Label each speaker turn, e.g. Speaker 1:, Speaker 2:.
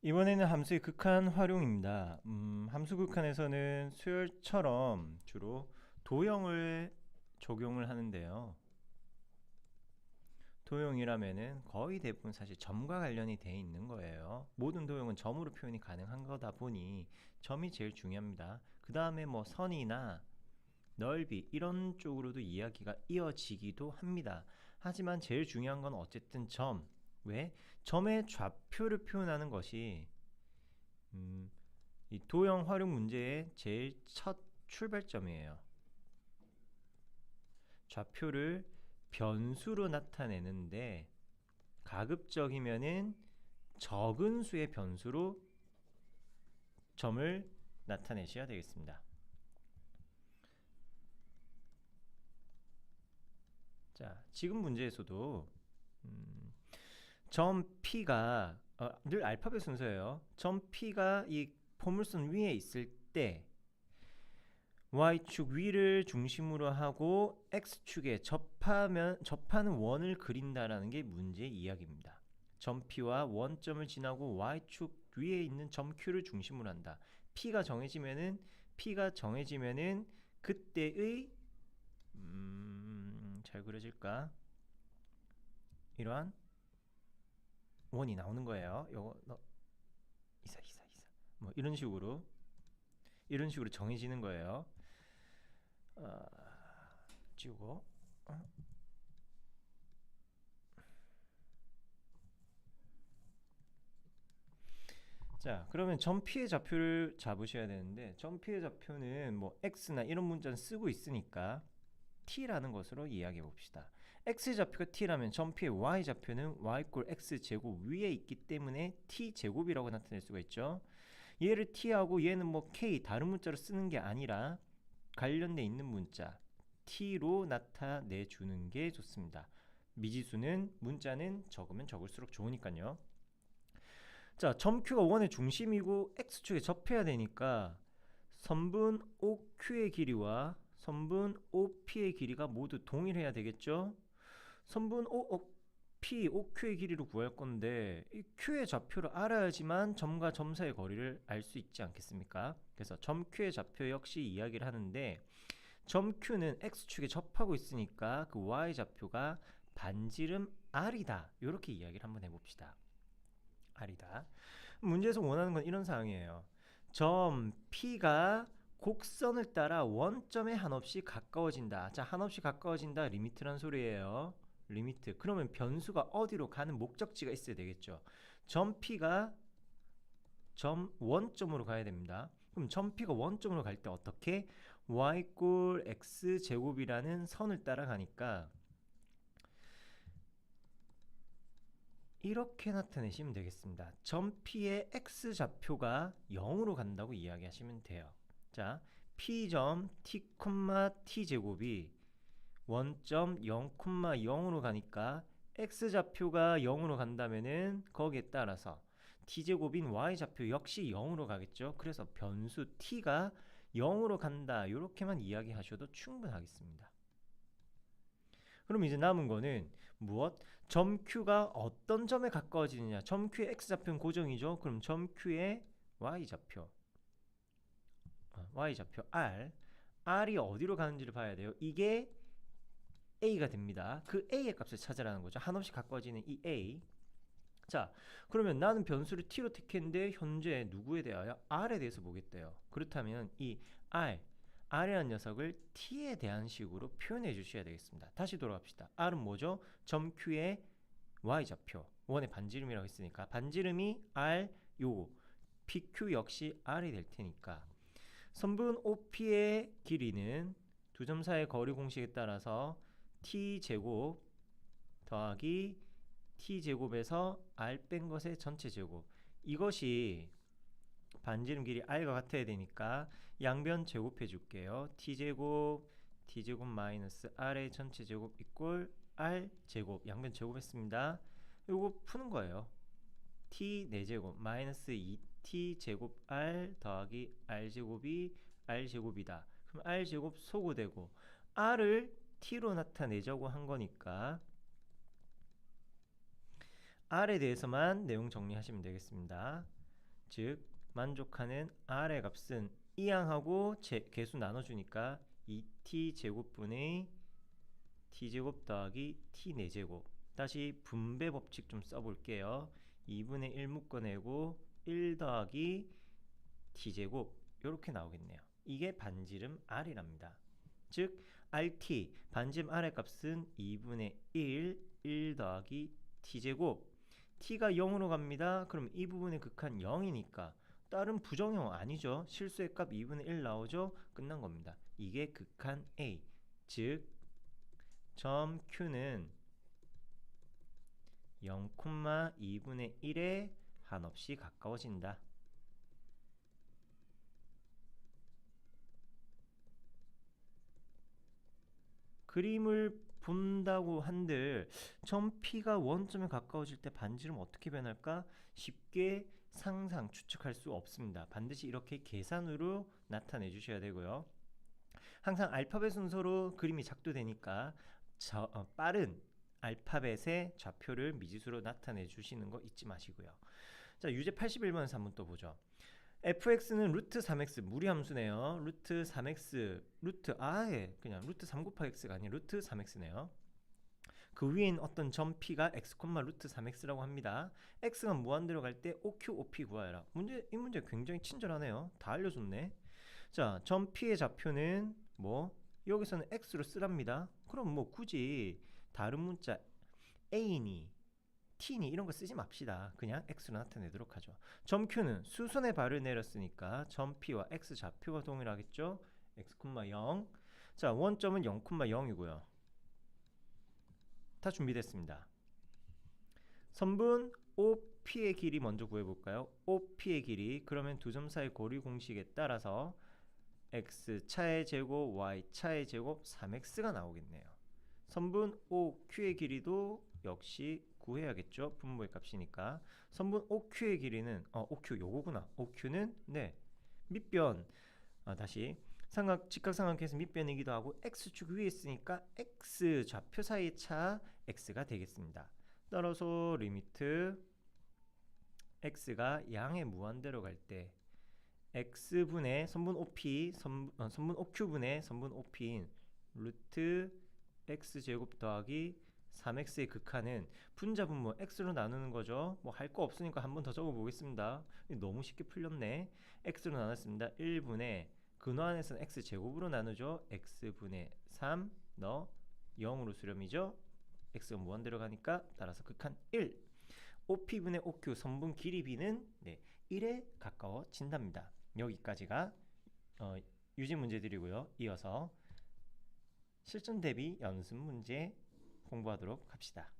Speaker 1: 이번에는 함수의 극한 활용입니다. 함수 극한에서는 수열처럼 주로 도형을 적용을 하는데요. 도형이라면은 거의 대부분 사실 점과 관련이 돼 있는 거예요. 모든 도형은 점으로 표현이 가능한 거다 보니 점이 제일 중요합니다. 그 다음에 뭐 선이나 넓이 이런 쪽으로도 이야기가 이어지기도 합니다. 하지만 제일 중요한 건 어쨌든 점. 왜? 점의 좌표를 표현하는 것이 이 도형 활용 문제의 제일 첫 출발점이에요. 좌표를 변수로 나타내는데 가급적이면은 적은 수의 변수로 점을 나타내셔야 되겠습니다. 자, 지금 문제에서도 점 P가 늘 알파벳 순서예요. 점 P가 이 포물선 위에 있을 때 Y축 위를 중심으로 하고 X축에 접하는 원을 그린다라는 게 문제의 이야기입니다. 점 P와 원점을 지나고 Y축 위에 있는 점 Q를 중심으로 한다. P가 정해지면은 그때의 잘 그려질까? 이러한 원이 나오는 거예요. 요거 이사 뭐 이런 식으로 정해지는 거예요. 지우고 자, 그러면 점 P의 좌표를 잡으셔야 되는데 점 P의 좌표는 뭐 X나 이런 문자는 쓰고 있으니까 T라는 것으로 이야기해 봅시다. X 좌표가 T라면 점 P의 Y 좌표는 Y 꼴 X 제곱 위에 있기 때문에 T 제곱이라고 나타낼 수가 있죠. 얘를 T하고 얘는 뭐 K 다른 문자로 쓰는 게 아니라 관련돼 있는 문자 T로 나타내 주는 게 좋습니다. 미지수는 문자는 적으면 적을수록 좋으니까요. 자, 점 Q가 원의 중심이고 X축에 접해야 되니까 선분 OQ의 길이와 선분 OP의 길이가 모두 동일해야 되겠죠? 선분 P, OQ의 길이를 구할 건데 이 Q의 좌표를 알아야지만 점과 점 사이의 거리를 알 수 있지 않겠습니까? 그래서 점 Q의 좌표 역시 이야기를 하는데 점 Q는 X축에 접하고 있으니까 그 Y 좌표가 반지름 R이다. 이렇게 이야기를 한번 해봅시다. R이다. 문제에서 원하는 건 이런 사항이에요. 점 P가 곡선을 따라 원점에 한없이 가까워진다. 자, 한없이 가까워진다. 리미트란 소리예요. 리미트. 그러면 변수가 어디로 가는 목적지가 있어야 되겠죠. 점 P가 점 원점으로 가야 됩니다. 그럼 점 P가 원점으로 갈 때 어떻게? y 꼴 x 제곱이라는 선을 따라가니까 이렇게 나타내시면 되겠습니다. 점 P의 x 좌표가 0으로 간다고 이야기하시면 돼요. 자, P점 t, t 제곱이 원점 0, 0으로 가니까 x 좌표가 0으로 간다면은 거기에 따라서 t제곱인 y 좌표 역시 0으로 가겠죠. 그래서 변수 t가 0으로 간다. 이렇게만 이야기하셔도 충분하겠습니다. 그럼 이제 남은 거는 무엇? 점 Q가 어떤 점에 가까워지느냐. 점 Q의 X좌표는 고정이죠. 그럼 점 Q의 Y좌표 R R이 어디로 가는지를 봐야 돼요. 이게 A가 됩니다. 그 A의 값을 찾으라는 거죠. 한없이 가까워지는 이 A. 자, 그러면 나는 변수를 T로 택했는데 현재 누구에 대하여? R에 대해서 보겠대요. 그렇다면 이 R이라는 녀석을 T에 대한 식으로 표현해 주셔야 되겠습니다. 다시 돌아갑시다. R은 뭐죠? 점 Q의 Y좌표, 원의 반지름이라고 했으니까 반지름이 R, 요거 PQ 역시 R이 될 테니까 선분 OP의 길이는 두 점 사이의 거리 공식에 따라서 T제곱 더하기 T제곱에서 R 뺀 것의 전체 제곱, 이것이 반지름 길이 r과 같아야 되니까 양변 제곱해 줄게요. t제곱 마이너스 r의 전체 제곱 이꼴 r 제곱, 양변 제곱했습니다. 요거 푸는 거예요. t 4제곱 마이너스 2t 제곱 r 더하기 r 제곱이 r 제곱이다. 그럼 r 제곱 소구되고 r을 t로 나타내자고 한 거니까 r에 대해서만 내용 정리하시면 되겠습니다. 즉 만족하는 r의 값은 이 양하고 개수 나눠주니까 2t 제곱분의 t제곱 더하기 t 4제곱. 다시 분배 법칙 좀 써볼게요. 2분의 1 묶어내고 1 더하기 t제곱 이렇게 나오겠네요. 이게 반지름 r이랍니다. 즉 rt 반지름 r의 값은 2분의 1 더하기 t제곱. t가 0으로 갑니다. 그럼 이 부분의 극한 0이니까 다른 부정형 아니죠. 실수의 값 2분의 1 나오죠. 끝난 겁니다. 이게 극한 a. 즉 점 Q는 0,2분의 1에 한없이 가까워진다. 그림을 본다고 한들 점 P가 원점에 가까워질 때 반지름 어떻게 변할까? 쉽게 상상, 추측할 수 없습니다. 반드시 이렇게 계산으로 나타내 주셔야 되고요. 항상 알파벳 순서로 그림이 작도되니까 빠른 알파벳의 좌표를 미지수로 나타내 주시는 거 잊지 마시고요. 자, 유제 81번에서 한번 또 보죠. fx는 루트 3x 무리함수네요. 루트 3x 루트 아예 그냥 루트 3 곱하기 x가 아닌 루트 3x네요. 그 위엔 어떤 점 p가 x, 루트 3x라고 합니다. x가 무한대로 갈 때 OQ, OP 구하여라. 이 문제 굉장히 친절하네요. 다 알려줬네. 자, 점 p의 좌표는 뭐 여기서는 x로 쓰랍니다. 그럼 뭐 굳이 다른 문자 a니 t니 이런 거 쓰지 맙시다. 그냥 x로 나타내도록 하죠. 점 q는 수선의 발을 내렸으니까 점 p와 x 좌표가 동일하겠죠. x, 0. 자, 원점은 0,0이고요. 다 준비됐습니다. 선분 OP의 길이 먼저 구해볼까요? OP의 길이. 그러면 두 점 사이 고리 공식에 따라서 x 차의 제곱, y 차의 제곱 3x가 나오겠네요. 선분 OQ의 길이도 역시 구해야겠죠. 분모의 값이니까. 선분 OQ의 길이는 OQ 요거구나. OQ는 네 밑변 다시 직각삼각형에서 밑변이기도 하고 x축 위에 있으니까 x 좌표 사이의 차 x가 되겠습니다. 따라서 리미트 x가 양의 무한대로 갈 때 x분의 선분 OP 선분 OQ분의 선분 OP인 루트 x제곱 더하기 3x의 극한은 분자 분모 x로 나누는 거죠. 뭐 할 거 없으니까 한 번 더 적어 보겠습니다. 너무 쉽게 풀렸네. x로 나눴습니다. 1분의 근화안에서는 x제곱으로 나누죠. x분의 3 너 0으로 수렴이죠. x가 무한대로 가니까 따라서 극한 1. OP분의 OQ 선분 길이 b는 1에 가까워진답니다. 여기까지가 유지 문제들이고요. 이어서 실전 대비 연습 문제 공부하도록 합시다.